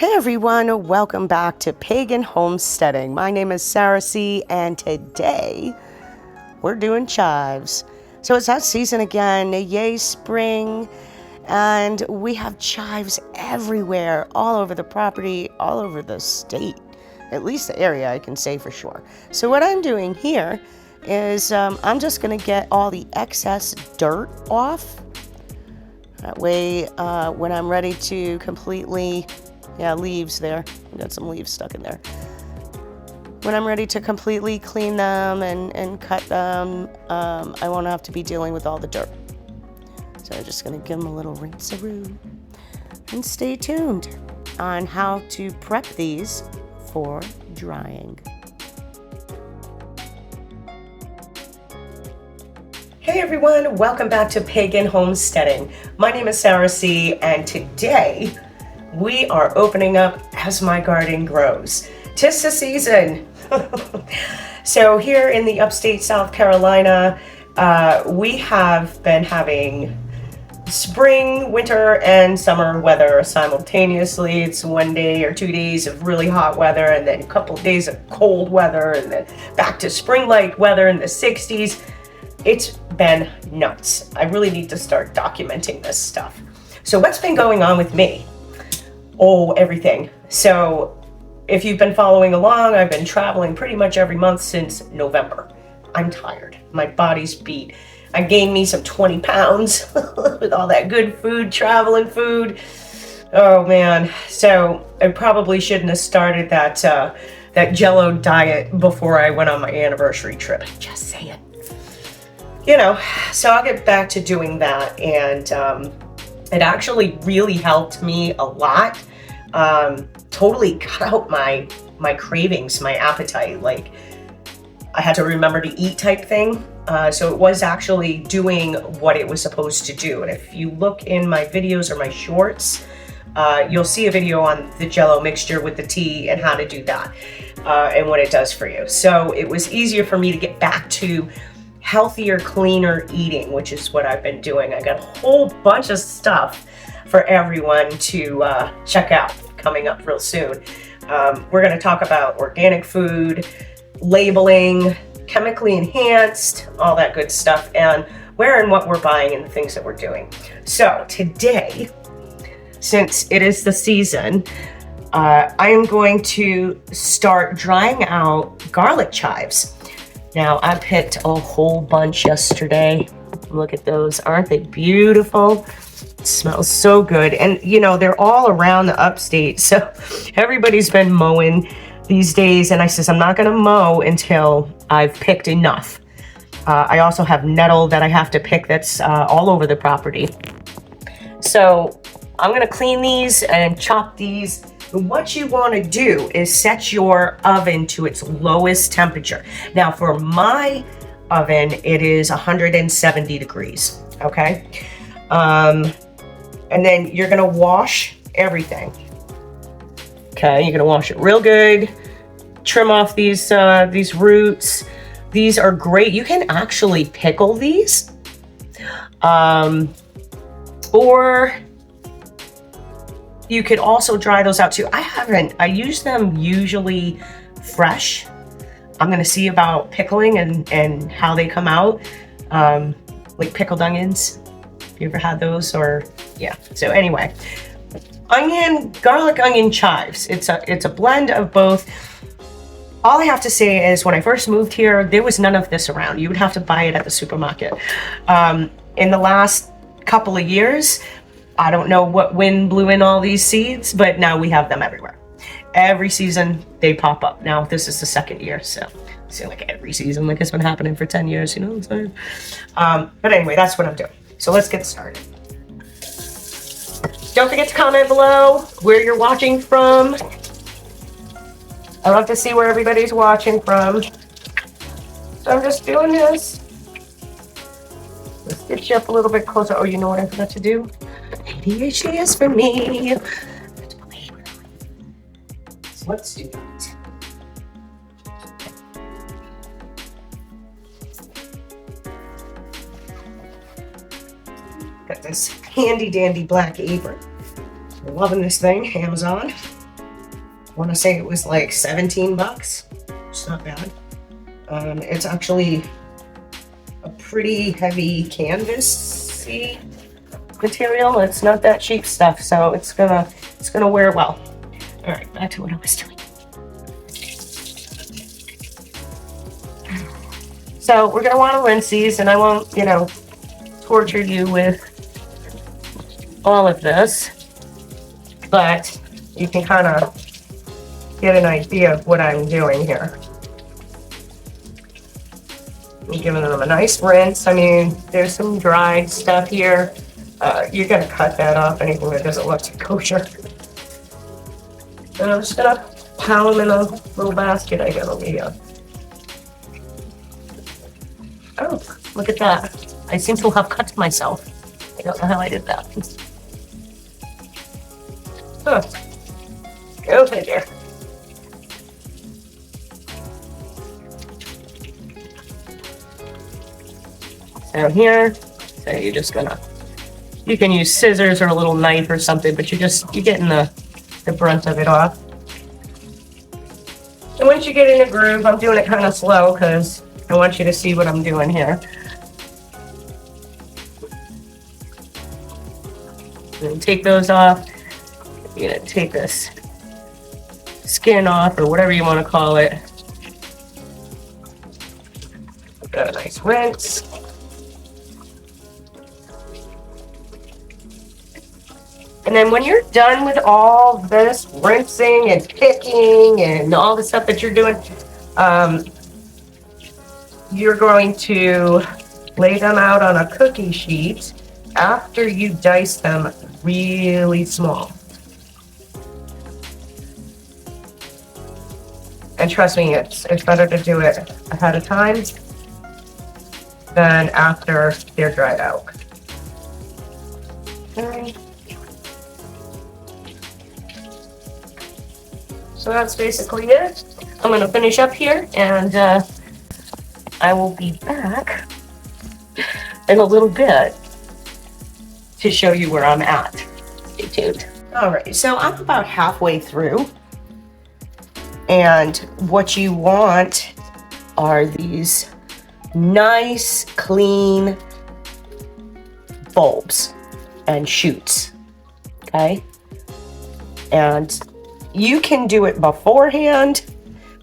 Hey everyone, welcome back to Pagan Homesteading. My name is Sarah C, and today we're doing chives. So it's that season again, yay spring, and we have chives everywhere, all over the property, all over the state, at least the area I can say for sure. So what I'm doing here is I'm just going to get all the excess dirt off. That way when I'm ready to completely... Yeah, leaves there. I got some leaves stuck in there. When I'm ready to completely clean them and cut them, I won't have to be dealing with all the dirt. So I'm just going to give them a little rinse-a-roo. And stay tuned on how to prep these for drying. Hey everyone, welcome back to Pagan Homesteading. My name is Sarah C, and today we are opening up As My Garden Grows. 'Tis the season. So here in the Upstate South Carolina, we have been having spring, winter, and summer weather simultaneously. It's 1 day or 2 days of really hot weather, and then a couple of days of cold weather, and then back to spring-like weather in the 60s. It's been nuts. I really need to start documenting this stuff. So what's been going on with me? Oh, everything. So if you've been following along, I've been traveling pretty much every month since November. I'm tired. My body's beat. I gained me some 20 pounds with all that good food, traveling food. Oh man. So I probably shouldn't have started that Jell-O diet before I went on my anniversary trip. Just saying. You know, so I'll get back to doing that, and it actually really helped me a lot. Totally cut out my cravings, my appetite. Like, I had to remember to eat type thing. So it was actually doing what it was supposed to do. And if you look in my videos or my shorts, you'll see a video on the Jell-O mixture with the tea and how to do that, and what it does for you. So it was easier for me to get back to healthier, cleaner eating, which is what I've been doing. I got a whole bunch of stuff for everyone to check out coming up real soon. We're going to talk about organic food, labeling, chemically enhanced, all that good stuff, and where and what we're buying and the things that we're doing. So today, since it is the season, I am going to start drying out garlic chives. Now, I picked a whole bunch yesterday. Look at those. Aren't they beautiful? It smells so good. And, you know, they're all around the upstate. So everybody's been mowing these days. And I says, I'm not going to mow until I've picked enough. I also have nettle that I have to pick that's all over the property. So I'm going to clean these and chop these. What you want to do is set your oven to its lowest temperature. Now for my oven, it is 170 degrees, okay? And then you're gonna wash everything. Okay, you're gonna wash it real good. Trim off these roots. These are great. You can actually pickle these. Or you could also dry those out too. I use them usually fresh. I'm gonna see about pickling and how they come out. Like pickled onions. You ever had those? Or yeah. So anyway, garlic onion chives. It's a blend of both. All I have to say is when I first moved here, there was none of this around. You would have to buy it at the supermarket. In the last couple of years, I don't know what wind blew in all these seeds, but now we have them everywhere. Every season they pop up. Now this is the second year, so like every season, like it's been happening for 10 years, you know what I'm saying? But anyway, that's what I'm doing. So let's get started. Don't forget to comment below where you're watching from. I love to see where everybody's watching from. So I'm just doing this. Let's get you up a little bit closer. Oh, you know what I forgot to do? ADHD is for me. So let's do that. Got this handy dandy black apron. I'm loving this thing, Amazon. want to say it was like 17 bucks. It's not bad. It's actually a pretty heavy canvas-y material. It's not that cheap stuff, so it's gonna wear well. All right, back to what I was doing. So we're gonna want to rinse these, and I won't, torture you with all of this, but you can kind of get an idea of what I'm doing here. I'm giving them a nice rinse. I mean, there's some dried stuff here. You're gonna cut that off, anything that doesn't look kosher. And I'm just gonna pile them in a little basket I got over here. Oh, look at that. I seem to have cut myself. I don't know how I did that. Huh. Go figure. Down here, so you're just gonna, you can use scissors or a little knife or something, but you're getting the brunt of it off. And once you get in a groove, I'm doing it kind of slow because I want you to see what I'm doing here. And take those off. You're gonna take this skin off or whatever you want to call it. Got a nice rinse. And then when you're done with all this rinsing and picking and all the stuff that you're doing, you're going to lay them out on a cookie sheet after you dice them really small. And trust me, it's better to do it ahead of time than after they're dried out. Okay. So that's basically it. I'm going to finish up here, and I will be back in a little bit to show you where I'm at. Stay tuned. All right, so I'm about halfway through, and what you want are these nice, clean bulbs and shoots, okay? And you can do it beforehand,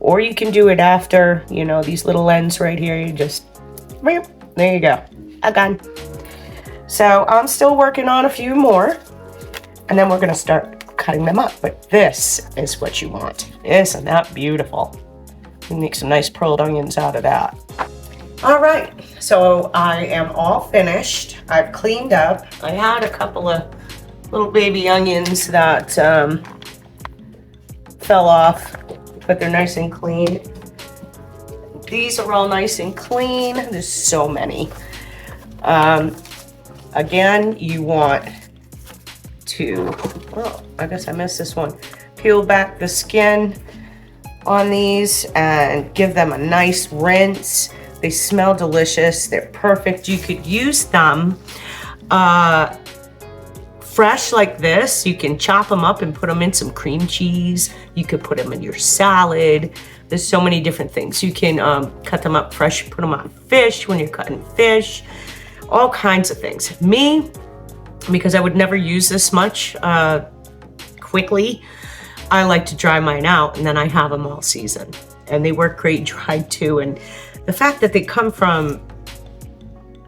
or you can do it after, these little ends right here. You just, there you go, again. So I'm still working on a few more, and then we're gonna start cutting them up. But this is what you want. Isn't that beautiful? You can make some nice pearled onions out of that. All right, so I am all finished. I've cleaned up. I had a couple of little baby onions that fell off, but they're nice and clean. These are all nice and clean. There's so many. Again, you want to, oh, I guess I missed this one. Peel back the skin on these and give them a nice rinse. They smell delicious. They're perfect. You could use them fresh like this. You can chop them up and put them in some cream cheese. You could put them in your salad. There's so many different things. You can cut them up fresh, put them on fish when you're cutting fish, all kinds of things. Me, because I would never use this much quickly, I like to dry mine out, and then I have them all season. And they work great dried too. And the fact that they come from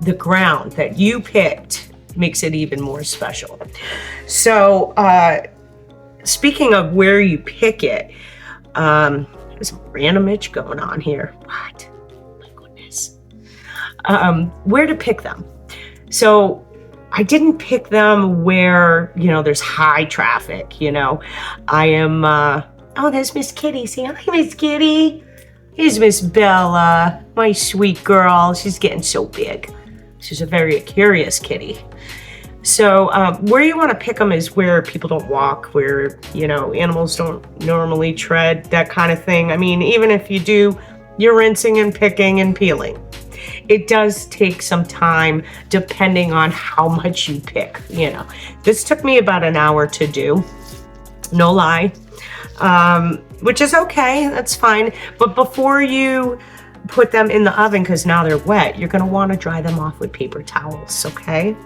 the ground that you picked makes it even more special. So speaking of where you pick it, there's some random itch going on here. What? My goodness. Where to pick them. So I didn't pick them where, there's high traffic, I am, oh, there's Miss Kitty. Say hi, Miss Kitty. Here's Miss Bella, my sweet girl. She's getting so big. She's a very curious kitty. So where you want to pick them is where people don't walk, where, animals don't normally tread, that kind of thing. I mean, even if you do, you're rinsing and picking and peeling. It does take some time depending on how much you pick, This took me about an hour to do. no lie, which is okay, that's fine. But before you put them in the oven, because now they're wet, you're gonna wanna dry them off with paper towels, okay?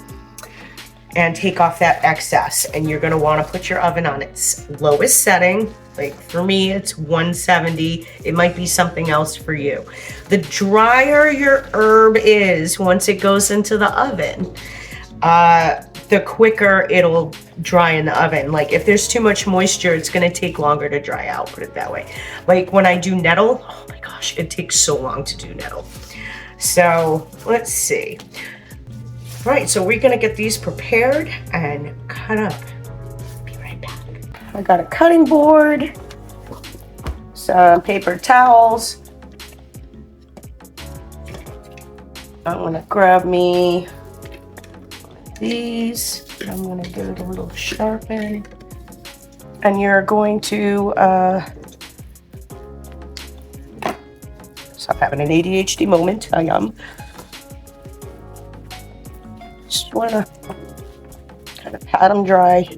And take off that excess. And you're gonna wanna put your oven on its lowest setting. Like for me, it's 170. It might be something else for you. The drier your herb is once it goes into the oven, the quicker it'll dry in the oven. Like if there's too much moisture, it's gonna take longer to dry out, put it that way. Like when I do nettle, oh my gosh, it takes so long to do nettle. So let's see. Right, so we're gonna get these prepared and cut up. Be right back. I got a cutting board, some paper towels. I'm gonna grab me these. I'm gonna give it a little sharpen. And you're going to stop having an ADHD moment. I am. Just wanna kind of pat them dry.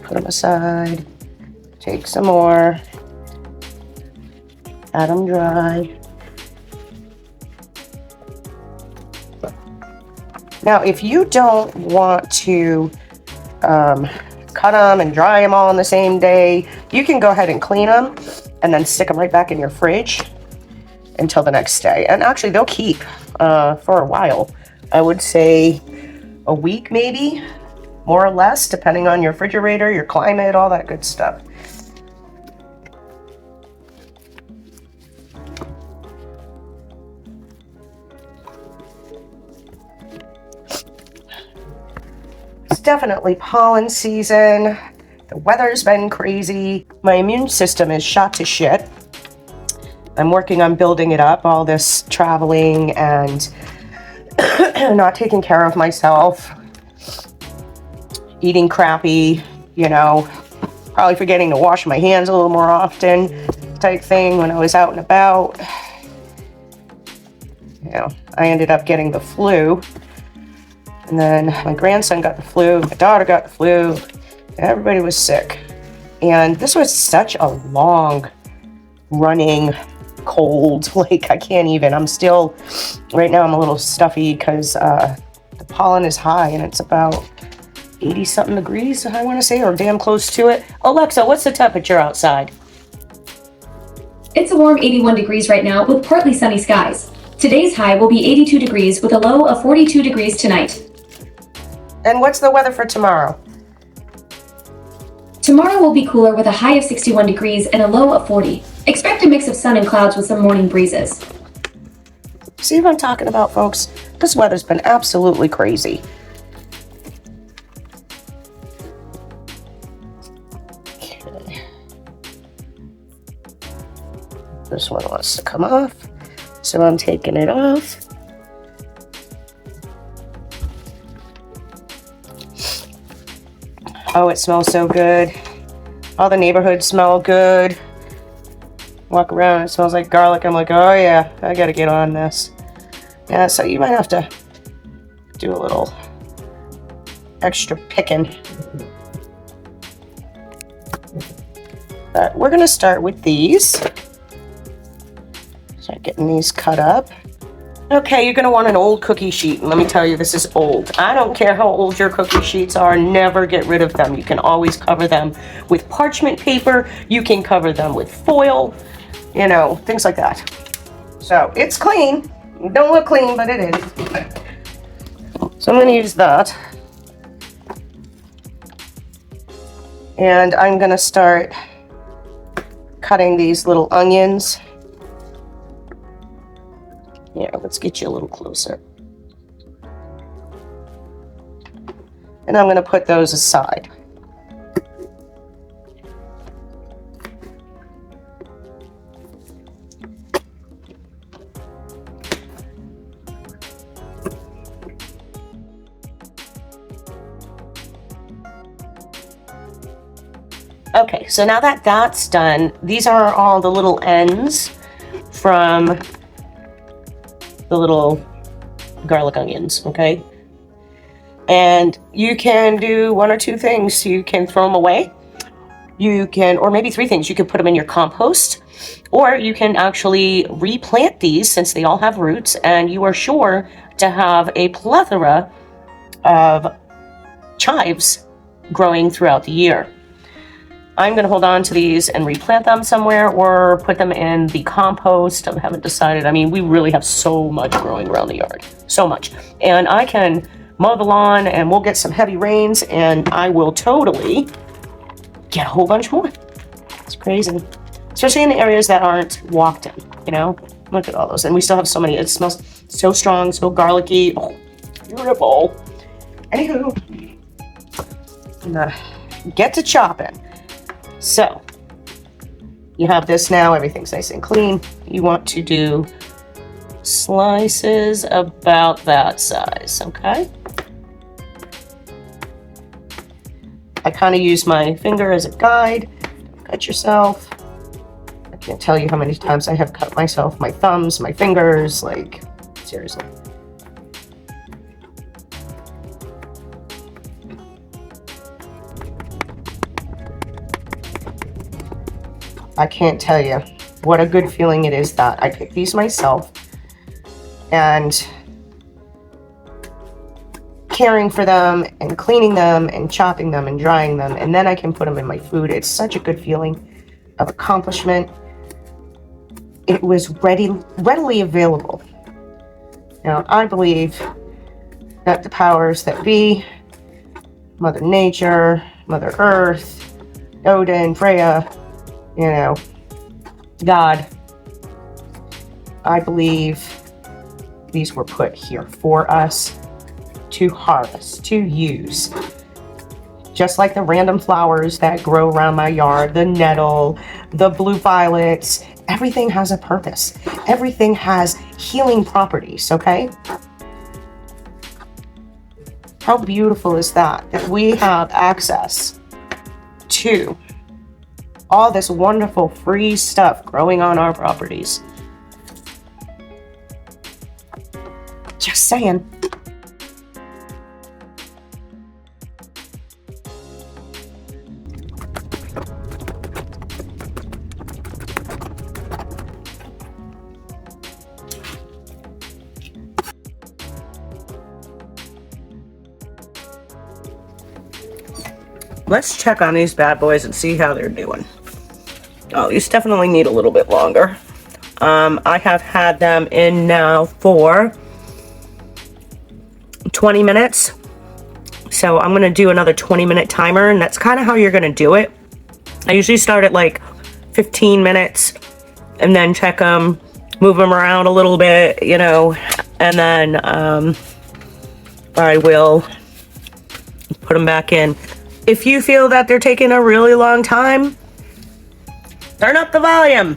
Put them aside. Take some more. Pat them dry. Now, if you don't want to cut them and dry them all on the same day, you can go ahead and clean them and then stick them right back in your fridge until the next day. And actually, they'll keep for a while. I would say a week maybe, more or less, depending on your refrigerator, your climate, all that good stuff. It's definitely pollen season. The weather's been crazy. My immune system is shot to shit. I'm working on building it up, all this traveling and not taking care of myself, eating crappy, you know, probably forgetting to wash my hands a little more often type thing when I was out and about. You know, I ended up getting the flu. And then my grandson got the flu, my daughter got the flu, everybody was sick. And this was such a long running cold, like I can't even, I'm still, right now I'm a little stuffy because the pollen is high and it's about 80 something degrees, I want to say, or damn close to it. Alexa, what's the temperature outside? It's a warm 81 degrees right now with partly sunny skies. Today's high will be 82 degrees with a low of 42 degrees tonight. And what's the weather for tomorrow? Tomorrow will be cooler with a high of 61 degrees and a low of 40. Expect a mix of sun and clouds with some morning breezes. See what I'm talking about, folks? This weather's been absolutely crazy. Okay. This one wants to come off, so I'm taking it off. Oh, it smells so good. All the neighborhoods smell good. Walk around, it smells like garlic. I'm like, oh yeah, I gotta get on this. Yeah, so you might have to do a little extra picking. But we're gonna start with these. Start getting these cut up. Okay, you're gonna want an old cookie sheet. And let me tell you, this is old. I don't care how old your cookie sheets are, never get rid of them. You can always cover them with parchment paper. You can cover them with foil, you know, things like that. So it's clean. It don't look clean, but it is. So I'm gonna use that. And I'm gonna start cutting these little onions. Yeah, let's get you a little closer. And I'm going to put those aside. Okay, so now that that's done, these are all the little ends from the little garlic onions, okay? And you can do one or two things. You can throw them away. You can, or maybe three things. You can put them in your compost, or you can actually replant these since they all have roots, and you are sure to have a plethora of chives growing throughout the year. I'm going to hold on to these and replant them somewhere or put them in the compost. I haven't decided. I mean, we really have so much growing around the yard. So much. And I can mow the lawn and we'll get some heavy rains and I will totally get a whole bunch more. It's crazy. Especially in the areas that aren't walked in, you know? Look at all those. And we still have so many. It smells so strong, so garlicky. Oh, beautiful. Anywho, I'm gonna get to chopping. So, you have this now, everything's nice and clean. You want to do slices about that size, okay? I kind of use my finger as a guide. Don't cut yourself. I can't tell you how many times I have cut myself, my thumbs, my fingers, like, seriously. I can't tell you what a good feeling it is that I picked these myself and caring for them and cleaning them and chopping them and drying them, and then I can put them in my food. It's such a good feeling of accomplishment. It was readily available. Now, I believe that the powers that be, Mother Nature, Mother Earth, Odin, Freya, you know, God, I believe these were put here for us to harvest, to use. Just like the random flowers that grow around my yard, the nettle, the blue violets, everything has a purpose. Everything has healing properties, okay? How beautiful is that, that we have access to all this wonderful free stuff growing on our properties. Just saying. Let's check on these bad boys and see how they're doing. Oh, these definitely need a little bit longer. I have had them in now for 20 minutes. So I'm going to do another 20-minute timer, and that's kind of how you're going to do it. I usually start at like 15 minutes and then check them, move them around a little bit, you know, and then I will put them back in. If you feel that they're taking a really long time, turn up the volume.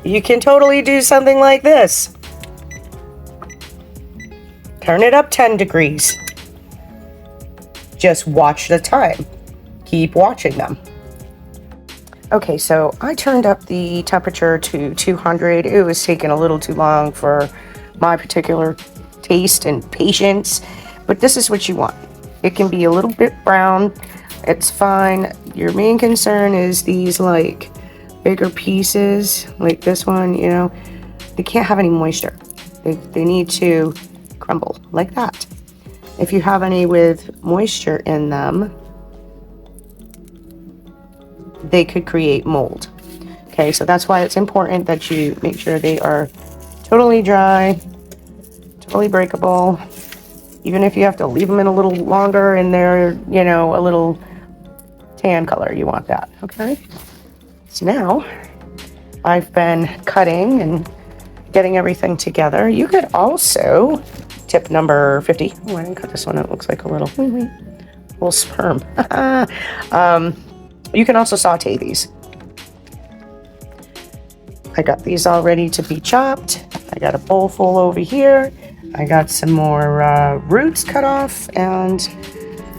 You can totally do something like this. Turn it up 10 degrees. Just watch the time. Keep watching them. Okay, so I turned up the temperature to 200. It was taking a little too long for my particular taste and patience, but this is what you want. It can be a little bit brown. It's fine. Your main concern is these like bigger pieces, like this one, you know, they can't have any moisture. They need to crumble like that. If you have any with moisture in them, they could create mold. Okay, so that's why it's important that you make sure they are totally dry, totally breakable. Even if you have to leave them in a little longer and they're, you know, a little tan color, you want that, okay? So now I've been cutting and getting everything together. You could also, tip number 50. Oh, I didn't cut this one. It looks like a little sperm. You can also saute these. I got these all ready to be chopped. I got a bowl full over here. I got some more roots cut off, and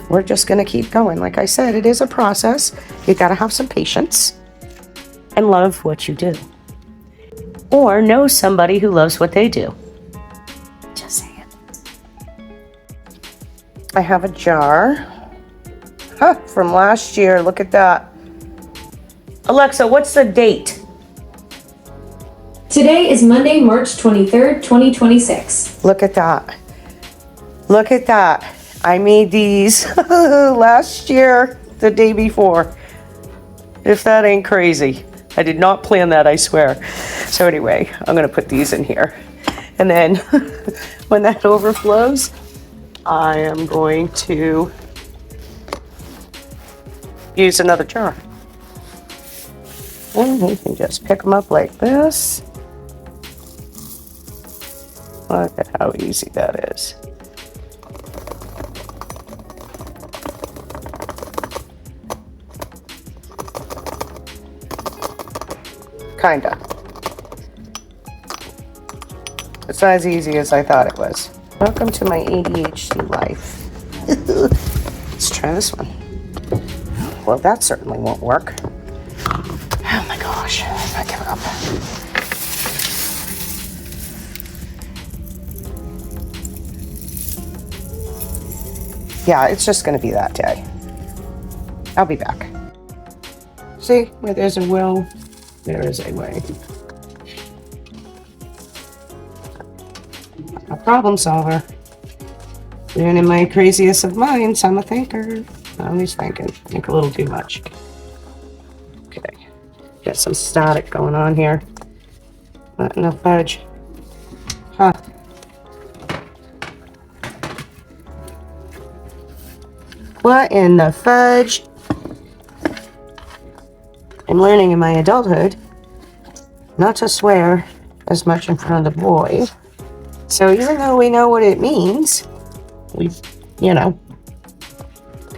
we're just gonna keep going. Like I said, it is a process. You gotta have some patience and love what you do. or know somebody who loves what they do. Just saying. I have a jar. From last year. Look at that. Alexa, what's the date? Today is Monday, March 23rd, 2026. Look at that. Look at that. I made these last year, the day before. If that ain't crazy. I did not plan that, I swear. So anyway, I'm going to put these in here. And then when that overflows, I am going to use another jar. And we can just pick them up like this. Look at how easy that is. Kinda. It's not as easy as I thought it was. Welcome to my ADHD life. Let's try this one. Well, that certainly won't work. Oh my gosh, I give up. Yeah, it's just gonna be that day. I'll be back. See, where there's a will, there is a way. A problem solver. And in my craziest of minds, I'm a thinker. I'm always thinking. Think a little too much. Okay. Got some static going on here. Not enough fudge. Huh. What in the fudge? I'm learning in my adulthood not to swear as much in front of the boy. So even though we know what it means, we,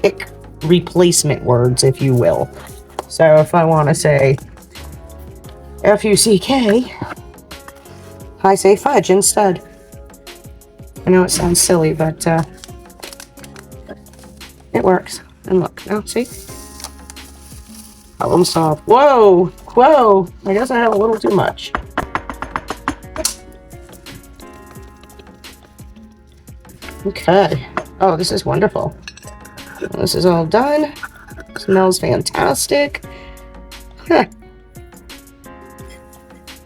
pick replacement words, if you will. So if I want to say F-U-C-K, I say fudge instead. I know it sounds silly, but it works. And look, now see? Problem solved. Whoa! Whoa! I guess I have a little too much. Okay. Oh, this is wonderful. This is all done. Smells fantastic. Huh.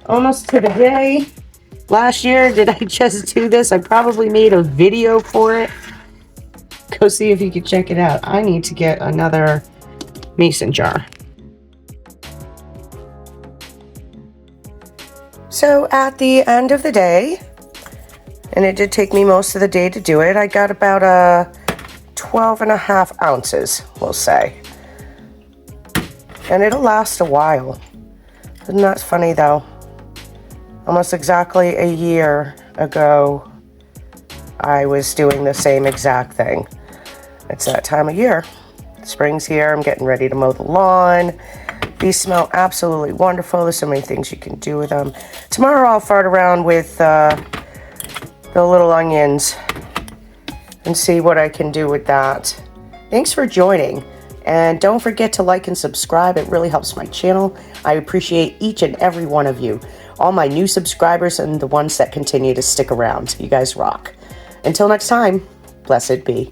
Almost to the day. Last year, did I just do this? I probably made a video for it. Go see if you can check it out. I need to get another mason jar. So at the end of the day, and it did take me most of the day to do it, I got about 12.5 ounces, we'll say. And it'll last a while. Isn't that funny though? Almost exactly a year ago, I was doing the same exact thing. It's that time of year. Spring's here, I'm getting ready to mow the lawn. These smell absolutely wonderful. There's so many things you can do with them. Tomorrow I'll fart around with the little onions and see what I can do with that. Thanks for joining. And don't forget to like and subscribe. It really helps my channel. I appreciate each and every one of you. All my new subscribers and the ones that continue to stick around. You guys rock. Until next time, blessed be.